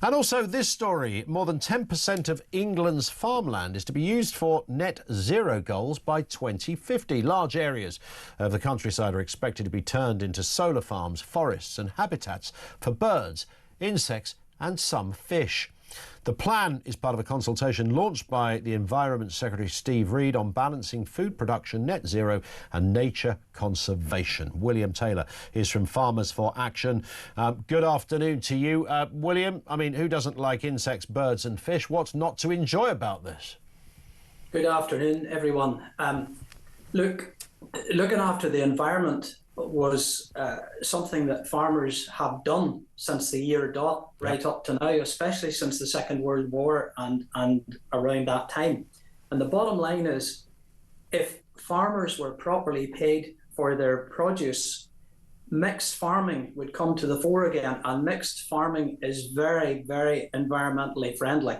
And also this story, more than 10% of England's farmland is to be used for net zero goals by 2050. Large areas of the countryside are expected to be turned into solar farms, forests and habitats for birds, insects and some fish. The plan is part of a consultation launched by the Environment Secretary Steve Reed on balancing food production, net zero and nature conservation. William Taylor is from Farmers for Action. Good afternoon to you. William, I mean, who doesn't like insects, birds and fish? What's not to enjoy about this? Good afternoon, everyone. Looking after the environment was something that farmers have done since the year dot right up to now, especially since the Second World War and around that time. And the bottom line is, if farmers were properly paid for their produce, mixed farming would come to the fore again. And mixed farming is very, very environmentally friendly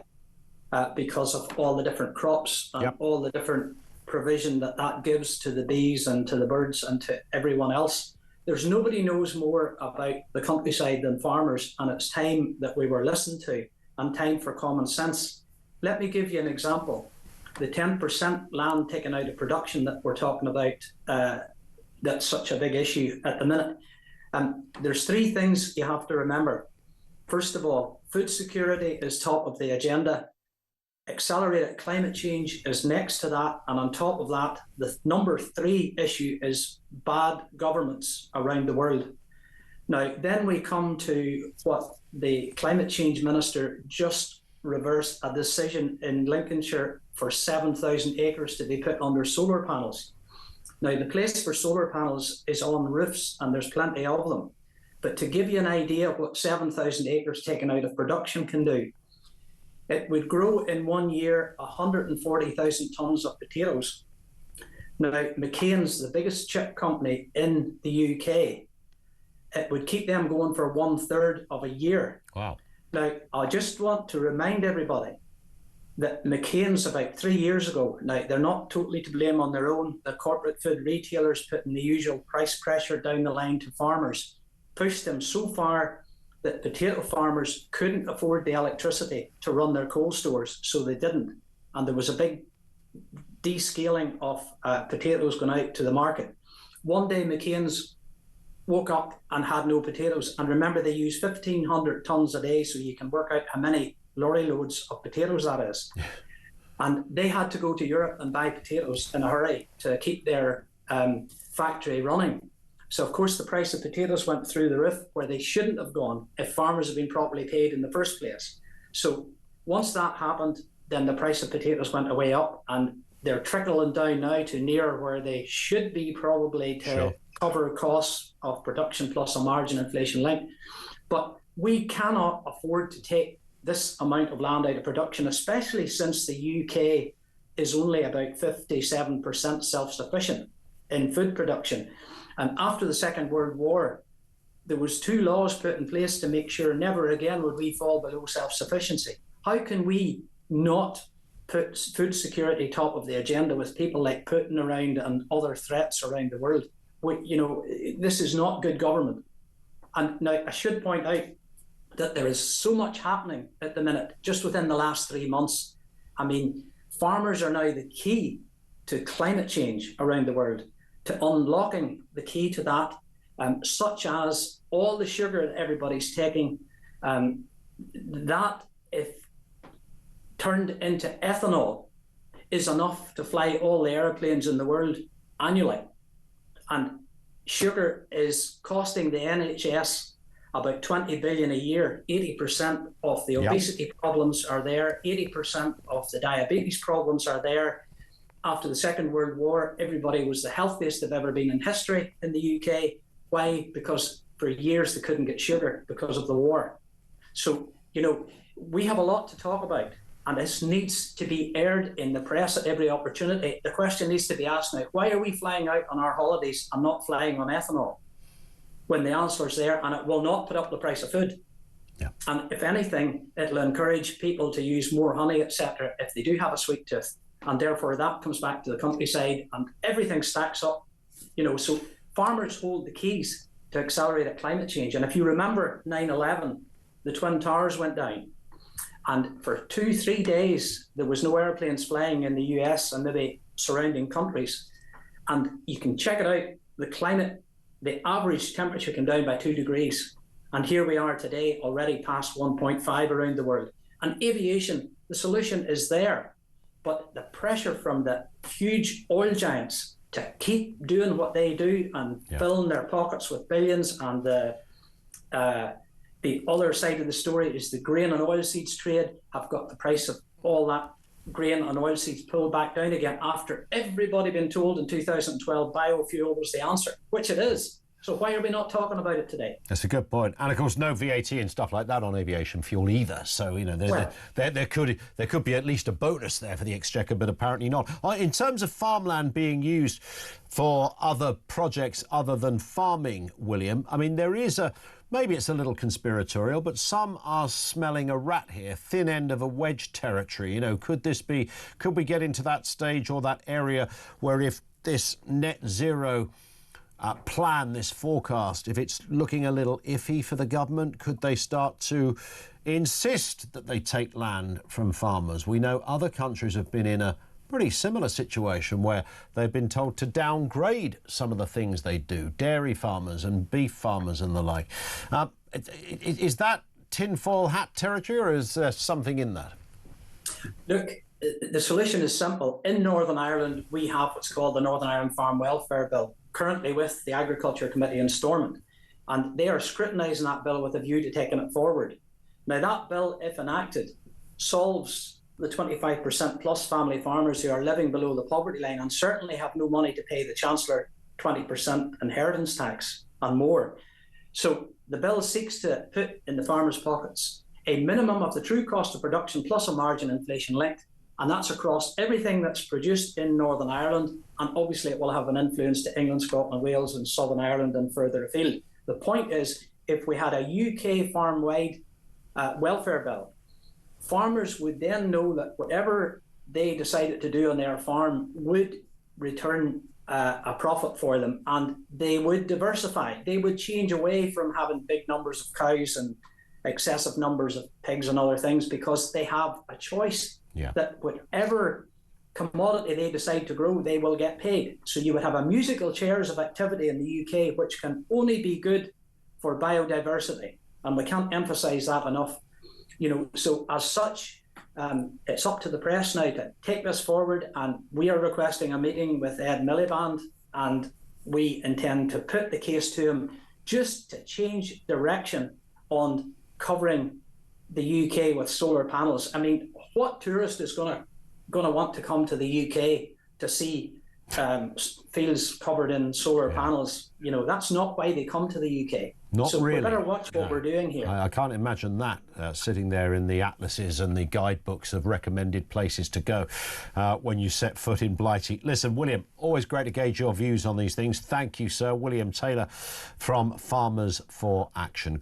because of all the different crops and all the different provision that gives to the bees and to the birds and to everyone else. There's nobody knows more about the countryside than farmers, and it's time that we were listened to and time for common sense. Let me give you an example. The 10% land taken out of production that we're talking about, that's such a big issue at the minute. There's three things you have to remember. First of all, food security is top of the agenda. Accelerated climate change is next to that, and on top of that, the number three issue is bad governments around the world. Now, then we come to what the climate change minister just reversed a decision in Lincolnshire for 7,000 acres to be put under solar panels. Now, the place for solar panels is on roofs, and there's plenty of them. But to give you an idea of what 7,000 acres taken out of production can do, it would grow in 1 year 140,000 tonnes of potatoes. Now, McCain's, the biggest chip company in the UK, it would keep them going for 1/3 of a year. Wow. Now, I just want to remind everybody that McCain's about 3 years ago, now they're not totally to blame on their own, the corporate food retailers putting the usual price pressure down the line to farmers, pushed them so far that potato farmers couldn't afford the electricity to run their cold stores, so they didn't. And there was a big descaling of potatoes going out to the market. One day McCain's woke up and had no potatoes. And remember, they use 1,500 tonnes a day, so you can work out how many lorry loads of potatoes that is. And they had to go to Europe and buy potatoes in a hurry to keep their factory running. So, of course, the price of potatoes went through the roof where they shouldn't have gone if farmers had been properly paid in the first place. So once that happened, then the price of potatoes went way up, and they're trickling down now to near where they should be, probably to cover costs of production plus a margin inflation link. But we cannot afford to take this amount of land out of production, especially since the UK is only about 57% self-sufficient in food production. And after the Second World War, there was 2 laws put in place to make sure never again would we fall below self-sufficiency. How can we not put food security top of the agenda with people like Putin around and other threats around the world? This is not good government. And now I should point out that there is so much happening at the minute, just within the last 3 months. I mean, farmers are now the key to climate change around the world, to unlocking the key to that, such as all the sugar that everybody's taking, that if turned into ethanol is enough to fly all the airplanes in the world annually. And sugar is costing the NHS about 20 billion a year. 80% of the obesity problems are there. 80% of the diabetes problems are there. After the Second World War, everybody was the healthiest they've ever been in history in the UK. Why? Because for years they couldn't get sugar because of the war. So, we have a lot to talk about, and this needs to be aired in the press at every opportunity. The question needs to be asked now, why are we flying out on our holidays and not flying on ethanol? When the answer is there, and it will not put up the price of food. Yeah. And if anything, it'll encourage people to use more honey, etc., if they do have a sweet tooth. And therefore that comes back to the countryside, and everything stacks up. So farmers hold the keys to accelerated climate change. And if you remember 9/11, the Twin Towers went down. And for 2-3 days, there was no airplanes flying in the US and maybe surrounding countries. And you can check it out, the climate, the average temperature came down by 2 degrees. And here we are today, already past 1.5 around the world. And aviation, the solution is there. But the pressure from the huge oil giants to keep doing what they do and filling their pockets with billions, and the other side of the story is the grain and oilseeds trade have got the price of all that grain and oilseeds pulled back down again after everybody been told in 2012 biofuel was the answer, which it is. So why are we not talking about it today? That's a good point. And of course, no VAT and stuff like that on aviation fuel either. So, you know, there could be at least a bonus there for the Exchequer, but apparently not. In terms of farmland being used for other projects other than farming, William, I mean, there is maybe it's a little conspiratorial, but some are smelling a rat here, thin end of a wedge territory. You know, could we get into that stage or that area where if this net zero plan, this forecast, if it's looking a little iffy for the government, could they start to insist that they take land from farmers? We know other countries have been in a pretty similar situation where they've been told to downgrade some of the things they do, dairy farmers and beef farmers and the like. Is that tinfoil hat territory, or is there something in that? Look, the solution is simple. In Northern Ireland, we have what's called the Northern Ireland Farm Welfare Bill, currently with the Agriculture Committee in Stormont, and they are scrutinising that bill with a view to taking it forward. Now, that bill, if enacted, solves the 25% plus family farmers who are living below the poverty line and certainly have no money to pay the Chancellor 20% inheritance tax and more. So the bill seeks to put in the farmers' pockets a minimum of the true cost of production plus a margin inflation linked, and that's across everything that's produced in Northern Ireland, and obviously it will have an influence to England, Scotland, Wales and Southern Ireland and further afield. The point is, if we had a UK farm-wide welfare bill, farmers would then know that whatever they decided to do on their farm would return a profit for them, and they would diversify. They would change away from having big numbers of cows and excessive numbers of pigs and other things, because they have a choice that whatever commodity they decide to grow, they will get paid. So you would have a musical chairs of activity in the UK, which can only be good for biodiversity. And we can't emphasize that enough. You know, so as such, it's up to the press now to take this forward, and we are requesting a meeting with Ed Miliband, and we intend to put the case to him just to change direction on covering the UK with solar panels. I mean, what tourist is going to want to come to the UK to see fields covered in solar panels? You know, that's not why they come to the UK. Not so really. We better watch what we're doing here. I can't imagine that sitting there in the atlases and the guidebooks of recommended places to go when you set foot in Blighty. Listen, William, always great to gauge your views on these things. Thank you, sir. William Taylor from Farmers for Action.